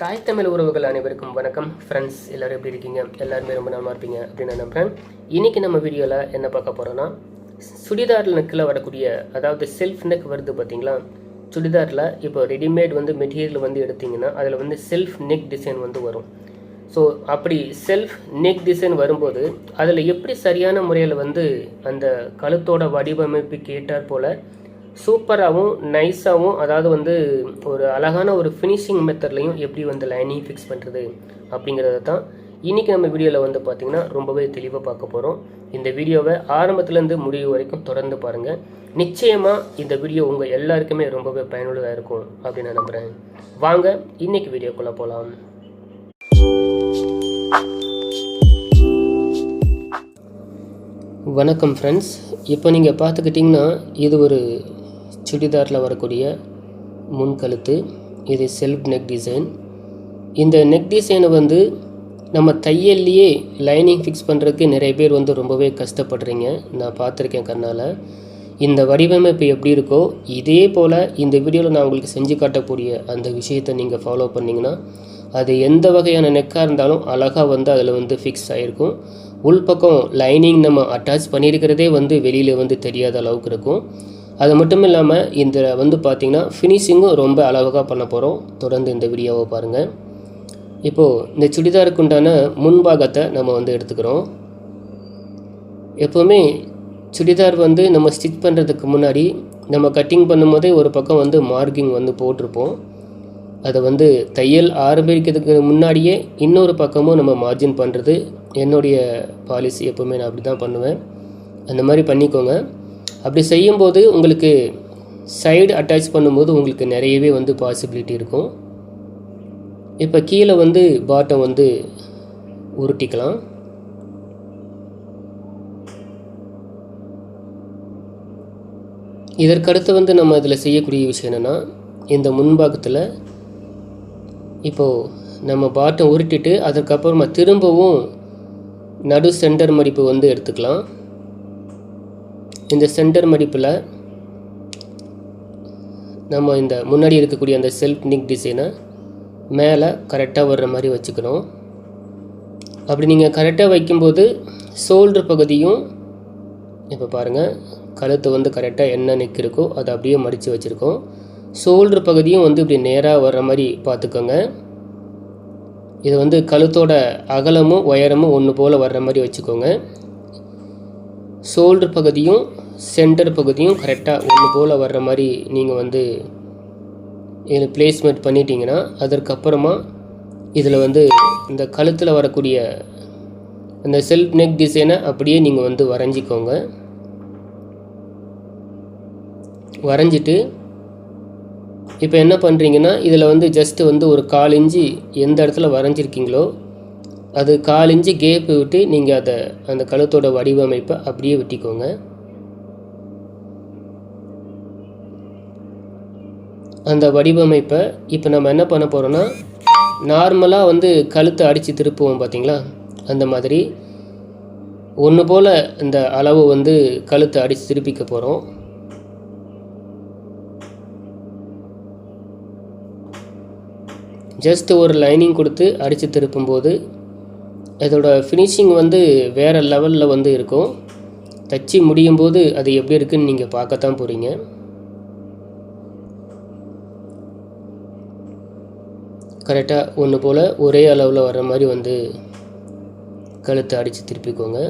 தாய் தமிழ் உறவுகள் அனைவருக்கும் வணக்கம். ஃப்ரெண்ட்ஸ் எல்லோரும் எப்படி இருக்கீங்க? எல்லாருமே ரொம்ப நல்லா இருப்பீங்க அப்படின்னு நான் நம்புகிறேன். இன்றைக்கி நம்ம வீடியோவில் என்ன பார்க்க போகிறோன்னா, சுடிதாரில் நெக்கில் வரக்கூடிய, அதாவது செல்ஃப் நெக் வருது பார்த்தீங்களா? சுடிதாரில் இப்போ ரெடிமேட் மெட்டீரியல் எடுத்திங்கன்னா அதில் செல்ஃப் நெக் டிசைன் வரும். ஸோ அப்படி செல்ஃப் நெக் டிசைன் வரும்போது அதில் எப்படி சரியான முறையில் அந்த கழுத்தோட வடிவமைப்புக்கு ஏற்றாற் போல் சூப்பராகவும் நைஸாகவும், அதாவது ஒரு அழகான ஒரு ஃபினிஷிங் மெத்தட்லையும் எப்படி லைனிங் ஃபிக்ஸ் பண்ணுறது அப்படிங்கிறத தான் இன்றைக்கி நம்ம வீடியோவில் பார்த்திங்கன்னா ரொம்பவே தெளிவாக பார்க்க போகிறோம். இந்த வீடியோவை ஆரம்பத்துலேருந்து முடிவு வரைக்கும் தொடர்ந்து பாருங்கள். நிச்சயமாக இந்த வீடியோ உங்கள் எல்லாருக்குமே ரொம்பவே பயனுள்ளதாக இருக்கும் அப்படின்னு நான் நம்புகிறேன். வாங்க இன்றைக்கி வீடியோக்குள்ளே போகலாம். வணக்கம் ஃப்ரெண்ட்ஸ். இப்போ நீங்கள் பார்த்துக்கிட்டிங்கன்னா இது ஒரு சுடிதாரில் வரக்கூடிய முன்கழுத்து. இது செல்ஃப் நெக் டிசைன். இந்த நெக் டிசைனை நம்ம தையல்லையே லைனிங் ஃபிக்ஸ் பண்ணுறதுக்கு நிறைய பேர் ரொம்பவே கஷ்டப்படுறீங்க. நான் பார்த்துருக்கேன் கண்ணால். இந்த வடிவமைப்பு எப்படி இருக்கோ இதே போல் இந்த வீடியோவில் நான் உங்களுக்கு செஞ்சு காட்டக்கூடிய அந்த விஷயத்தை நீங்கள் ஃபாலோ பண்ணிங்கன்னா அது எந்த வகையான நெக்காக இருந்தாலும் அழகாக அதில் ஃபிக்ஸ் ஆகிருக்கும். உள்பக்கம் லைனிங் நம்ம அட்டாச் பண்ணியிருக்கிறதே வெளியில் தெரியாத அளவுக்கு இருக்கும். அது மட்டும் இல்லாமல் இந்த பார்த்திங்கன்னா ஃபினிஷிங்கும் ரொம்ப அழகாக பண்ண போகிறோம். தொடர்ந்து இந்த வீடியோவை பாருங்கள். இப்போது இந்த சுடிதாருக்கு உண்டான முன்பாகத்தை நம்ம எடுத்துக்கிறோம். எப்போவுமே சுடிதார் நம்ம ஸ்டிச் பண்ணுறதுக்கு முன்னாடி நம்ம கட்டிங் பண்ணும்போதே ஒரு பக்கம் மார்க்கிங் போட்டிருப்போம். அதை தையல் ஆரம்பிக்கிறதுக்கு முன்னாடியே இன்னொரு பக்கமும் நம்ம மார்ஜின் பண்ணுறது என்னுடைய பாலிசி. எப்போவுமே நான் அப்படி தான் பண்ணுவேன். அந்த மாதிரி பண்ணிக்கோங்க. அப்படி செய்யும்போது உங்களுக்கு சைடு அட்டாச் பண்ணும்போது உங்களுக்கு நிறையவே பாசிபிலிட்டி இருக்கும். இப்போ கீழே பாட்டம் உருட்டிக்கலாம். இதற்கடுத்து நம்ம இதில் செய்யக்கூடிய விஷயம் என்னென்னா, இந்த முன்பாகத்தில் இப்போது நம்ம பாட்டம் உருட்டிட்டு அதுக்கப்புறமா திரும்பவும் நடு சென்டர் மடிப்பு எடுத்துக்கலாம். இந்த சென்டர் மடிப்பில் நம்ம இந்த முன்னாடி இருக்கக்கூடிய அந்த செல்ஃப் நெக் டிசைனை மேலே கரெக்டாக வர்ற மாதிரி வச்சுக்கணும். அப்படி நீங்கள் கரெக்டாக வைக்கும்போது ஷோல்டர் பகுதியும் இப்போ பாருங்கள், கழுத்து கரெக்டாக என்ன நெக் இருக்கோ அதை அப்படியே மடித்து வச்சுருக்கோம். ஷோல்டர் பகுதியும் இப்படி நேராக வர்ற மாதிரி பார்த்துக்கோங்க. இது கழுத்தோட அகலமும் உயரமும் ஒன்று போல் வர்ற மாதிரி வச்சுக்கோங்க. ஷோல்டர் பகுதியும் சென்டர் பகுதியும் கரெக்டாக ஒன்று போல் வர்ற மாதிரி நீங்கள் இதில் பிளேஸ்மெண்ட் பண்ணிட்டீங்கன்னா அதற்கப்புறமா இதில் இந்த கழுத்தில் வரக்கூடிய அந்த செல்ஃப் நெக் டிசைனை அப்படியே நீங்கள் வரைஞ்சிக்கோங்க. வரைஞ்சிட்டு இப்போ என்ன பண்ணுறீங்கன்னா, இதில் ஜஸ்ட்டு ஒரு 1/4 இன்ச்சு எந்த இடத்துல வரைஞ்சிருக்கீங்களோ அது 1/4 இன்ச்சு கேப்பு விட்டு நீங்கள் அதை அந்த கழுத்தோட வடிவமைப்பை அப்படியே வெட்டிக்கோங்க. அந்த வடிவமைப்பை இப்போ நம்ம என்ன பண்ண போகிறோன்னா, நார்மலாக கழுத்தை அடித்து திருப்புவோம் பார்த்தீங்களா, அந்த மாதிரி ஒன்று போல் இந்த அளவு கழுத்தை அடித்து திருப்பிக்க போகிறோம். ஜஸ்ட் ஒரு லைனிங் கொடுத்து அடித்து திருப்பும்போது அதோட ஃபினிஷிங் வேறு லெவலில் இருக்கும். தச்சு முடியும் போது அது எப்படி இருக்குதுன்னு நீங்கள் பார்க்கத்தான் போகிறீங்க. கரெக்டாக ஒன்று போல் ஒரே அளவில் வர்ற மாதிரி கழுத்தை அடித்து திருப்பிக்கோங்க.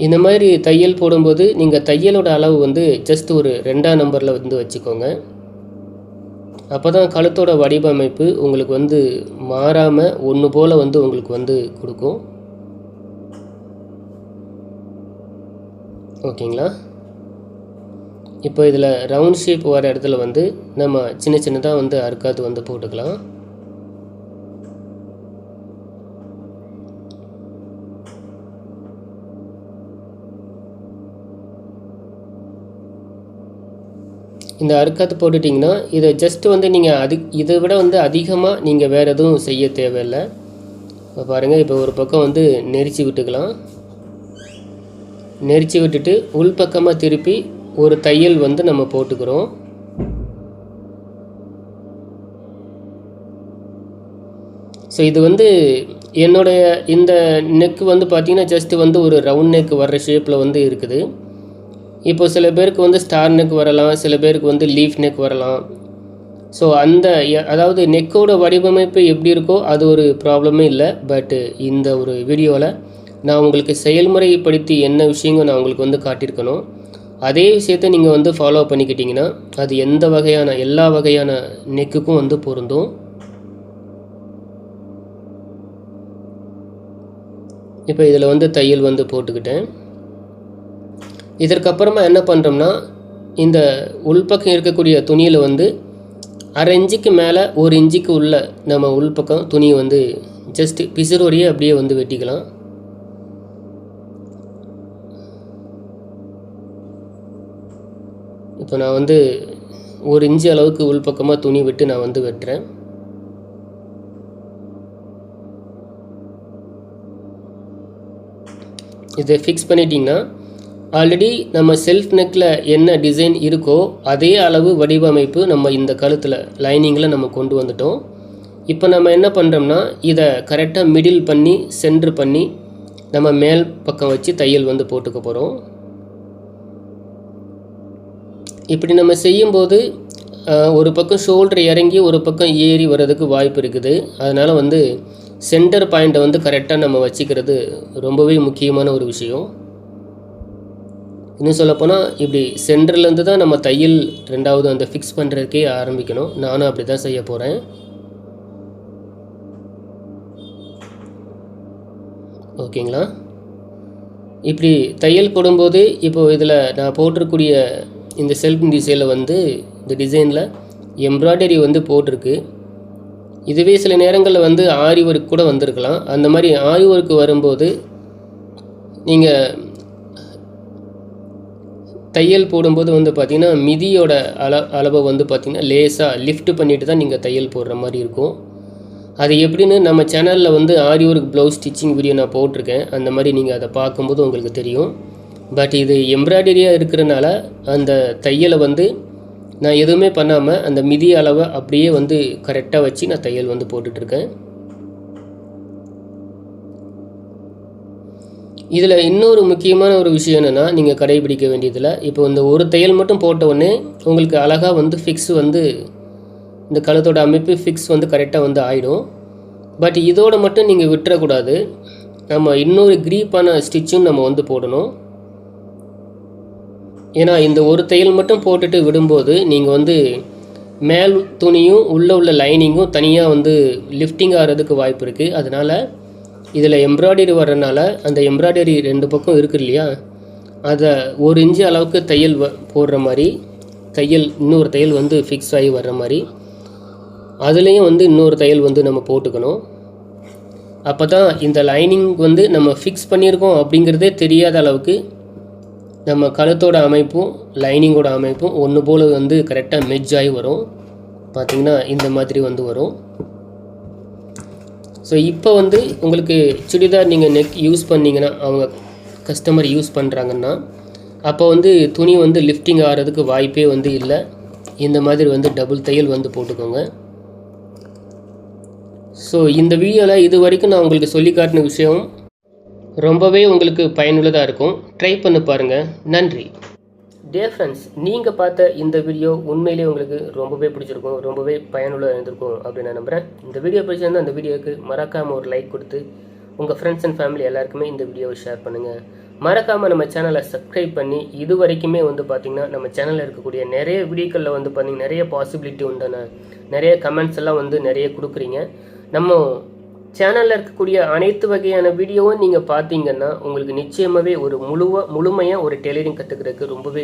இந்த மாதிரி தையல் போடும்போது நீங்கள் தையலோட அளவு ஜஸ்ட் ஒரு 2ஆம் நம்பரில் வச்சுக்கோங்க. அப்போ தான் கழுத்தோட வடிவமைப்பு உங்களுக்கு மாறாமல் ஒன்று போல் உங்களுக்கு கொடுக்கும். ஓகேங்களா? இப்போ இதில் ரவுண்ட் ஷேப் வர இடத்துல நம்ம சின்ன சின்னதாக அறுக்காது போட்டுக்கலாம். இந்த அறுக்காத்து போட்டுட்டிங்கன்னா இதை ஜஸ்ட்டு நீங்கள் இதை விட அதிகமாக நீங்கள் வேறு எதுவும் செய்ய தேவையில்லை. இப்போ பாருங்கள், இப்போ ஒரு பக்கம் நெரிச்சு விட்டுக்கலாம். நெரிச்சு விட்டுட்டு உள்பக்கமாக திருப்பி ஒரு தையல் நம்ம போட்டுக்கிறோம். ஸோ இது வந்து என்னுடைய இந்த நெக்கு வந்து பார்த்திங்கன்னா ஜஸ்ட்டு வந்து ஒரு ரவுண்ட் நெக் வர்ற ஷேப்பில் வந்து இருக்குது. இப்போ சில பேருக்கு வந்து ஸ்டார் நெக் வரலாம், சில பேருக்கு வந்து லீஃப் நெக் வரலாம். ஸோ அதாவது நெக்கோட வடிவமைப்பு எப்படி இருக்கோ அது ஒரு ப்ராப்ளமே இல்லை. பட்டு இந்த ஒரு வீடியோவில் நான் உங்களுக்கு செயல்முறைப்படுத்தி என்ன விஷயங்கள் நான் உங்களுக்கு வந்து காட்டியிருக்கணும். அதே விஷயத்தை நீங்கள் வந்து ஃபாலோ பண்ணிக்கிட்டிங்கன்னா அது எல்லா வகையான நெக்குக்கும் வந்து பொருந்தும். இப்போ இதில் வந்து தையல் வந்து போட்டுக்கிட்டேன். இதற்கப்புறமா என்ன பண்ணுறோம்னா, இந்த உள்பக்கம் இருக்கக்கூடிய துணியில் வந்து 1/2 இன்ச்சுக்கு மேலே 1 இன்ச்சுக்கு உள்ள நம்ம உள்பக்கம் துணியை வந்து ஜஸ்ட்டு பிசுரோடையே அப்படியே வந்து வெட்டிக்கலாம். இப்போ நான் வந்து 1 இன்ச்சு அளவுக்கு உள்பக்கமாக துணி விட்டு நான் வந்து வெட்டுறேன். இதை ஃபிக்ஸ் பண்ணிட்டிங்கன்னா ஆல்ரெடி நம்ம செல்ஃப் நெக்கில் என்ன டிசைன் இருக்கோ அதே அளவு வடிவமைப்பு நம்ம இந்த கழுத்தில் லைனிங்கில் நம்ம கொண்டு வந்துட்டோம். இப்போ நம்ம என்ன பண்ணுறோம்னா, இதை கரெக்டாக மிடில் பண்ணி சென்ட்ரு பண்ணி நம்ம மேல் பக்கம் வச்சு தையல் வந்து போட்டுக்க போகிறோம். இப்படி நம்ம செய்யும்போது ஒரு பக்கம் ஷோல்டர் இறங்கி ஒரு பக்கம் ஏறி வர்றதுக்கு வாய்ப்பு இருக்குது. அதனால் வந்து சென்டர் பாயிண்ட்டை வந்து கரெக்டாக நம்ம வச்சுக்கிறது ரொம்பவே முக்கியமான ஒரு விஷயம். இன்னும் சொல்லப்போனால் இப்படி சென்டர்லேருந்து தான் நம்ம தையல் ரெண்டாவது அந்த ஃபிக்ஸ் பண்ணுறதுக்கே ஆரம்பிக்கணும். நானும் அப்படி தான் செய்ய போகிறேன். ஓகேங்களா? இப்படி தையல் போடும்போது இப்போது இதில் நான் போட்டிருக்கூடிய இந்த செல்ஃப் டிசைனில் வந்து இந்த டிசைனில் எம்ப்ராய்டரி வந்து போட்டிருக்கு. இதுவே சில நேரங்களில் வந்து ஆரி ஒர்க் கூட வந்திருக்கலாம். அந்த மாதிரி ஆரி ஒர்க் வரும்போது நீங்கள் தையல் போடும்போது வந்து பார்த்திங்கன்னா மிதியோட அளவை வந்து பார்த்திங்கன்னா லேசாக லிஃப்ட் பண்ணிவிட்டு தான் நீங்கள் தையல் போடுற மாதிரி இருக்கும். அது எப்படின்னு நம்ம சேனலில் வந்து ஆரி ஒர்க் ப்ளவுஸ் ஸ்டிச்சிங் வீடியோ நான் போட்டிருக்கேன். அந்த மாதிரி நீங்கள் அதை பார்க்கும்போது உங்களுக்கு தெரியும். பட் இது எம்ப்ராய்டரியாக இருக்கிறனால அந்த தையலை வந்து நான் எதுவுமே பண்ணாமல் அந்த மிதி அளவை அப்படியே வந்து கரெக்டாக வச்சு நான் தையல் வந்து போட்டுட்ருக்கேன். இதில் இன்னொரு முக்கியமான ஒரு விஷயம் என்னென்னா, நீங்கள் கடைபிடிக்க வேண்டியதில் இப்போ இந்த ஒரு தையல் மட்டும் போட்ட உடனே உங்களுக்கு அழகாக வந்து ஃபிக்ஸ் வந்து இந்த கழுத்தோட அமைப்பு ஃபிக்ஸ் வந்து கரெக்டாக வந்து ஆகிடும். பட் இதோடு மட்டும் நீங்கள் விட்டுறக்கூடாது. நம்ம இன்னொரு க்ரீப்பான ஸ்டிச்சும் நம்ம வந்து போடணும். ஏன்னா இந்த ஒரு தையல் மட்டும் போட்டுட்டு விடும்போது நீங்கள் வந்து மேல் துணியும் உள்ள லைனிங்கும் தனியாக வந்து லிஃப்டிங் ஆகிறதுக்கு வாய்ப்பு இருக்குது. அதனால் இதில் எம்ப்ராய்டரி வர்றதுனால அந்த எம்ப்ராய்டரி 2 பக்கம் இருக்குது இல்லையா, அதை 1 இன்ச்சு அளவுக்கு தையல் போடுற மாதிரி இன்னொரு தையல் வந்து ஃபிக்ஸ் ஆகி வர்ற மாதிரி அதுலேயும் வந்து இன்னொரு தையல் வந்து நம்ம போட்டுக்கணும். அப்போ தான் இந்த லைனிங் வந்து நம்ம ஃபிக்ஸ் பண்ணியிருக்கோம் அப்படிங்கிறதே தெரியாத அளவுக்கு நம்ம கழுத்தோட அமைப்பும் லைனிங்கோட அமைப்பும் ஒன்று போல் வந்து கரெக்டாக மெர்ஜ் ஆகி வரும். பார்த்திங்கன்னா இந்த மாதிரி வந்து வரும். ஸோ இப்போ வந்து உங்களுக்கு சுடிதார் நீங்கள் நெக் யூஸ் பண்ணிங்கன்னா, அவங்க கஸ்டமர் யூஸ் பண்ணுறாங்கன்னா, அப்போ வந்து துணி வந்து லிஃப்டிங் ஆகிறதுக்கு வாய்ப்பே வந்து இல்லை. இந்த மாதிரி வந்து டபுள் தையல் வந்து போட்டுக்கோங்க. ஸோ இந்த வீடியோவில் இது வரைக்கும் நான் உங்களுக்கு சொல்லி காட்டின விஷயம் ரொம்பவே உங்களுக்கு பயனுள்ளதாக இருக்கும். ட்ரை பண்ணி பாருங்கள். நன்றி. டியர் ஃப்ரெண்ட்ஸ், நீங்கள் பார்த்த இந்த வீடியோ உண்மையிலே உங்களுக்கு ரொம்பவே பிடிச்சிருக்கும், ரொம்பவே பயனுள்ளதாக இருந்திருக்கும் அப்படின்னு நான் நம்புகிறேன். இந்த வீடியோ பிடிச்சிருந்தால் அந்த வீடியோவுக்கு மறக்காமல் ஒரு லைக் கொடுத்து உங்கள் ஃப்ரெண்ட்ஸ் அண்ட் ஃபேமிலி எல்லாருக்குமே இந்த வீடியோவை ஷேர் பண்ணுங்கள். மறக்காமல் நம்ம சேனலை சப்ஸ்கிரைப் பண்ணி இது வரைக்குமே வந்து பார்த்திங்கன்னா நம்ம சேனலில் இருக்கக்கூடிய நிறைய வீடியோக்களில் வந்து பார்த்திங்கன்னா நிறைய பாசிபிலிட்டி உண்டான நிறைய கமெண்ட்ஸ் எல்லாம் வந்து நிறைய கொடுக்குறீங்க. நம்ம சேனலில் இருக்கக்கூடிய அனைத்து வகையான வீடியோவும் நீங்கள் பார்த்தீங்கன்னா உங்களுக்கு நிச்சயமாகவே ஒரு முழுமையாக ஒரு டெய்லரிங் கற்றுக்கிறதுக்கு ரொம்பவே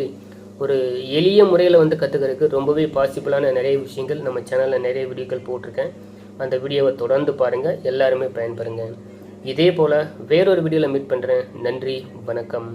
ஒரு எளிய முறையில் வந்து கற்றுக்கிறதுக்கு ரொம்பவே பாசிபிளான நிறைய விஷயங்கள் நம்ம சேனலில் நிறைய வீடியோக்கள் போட்டிருக்கேன். அந்த வீடியோவை தொடர்ந்து பாருங்கள், எல்லாருமே பயன்பெறுங்க. இதே போல் வேறொரு வீடியோவில் மீட் பண்ணுறேன். நன்றி, வணக்கம்.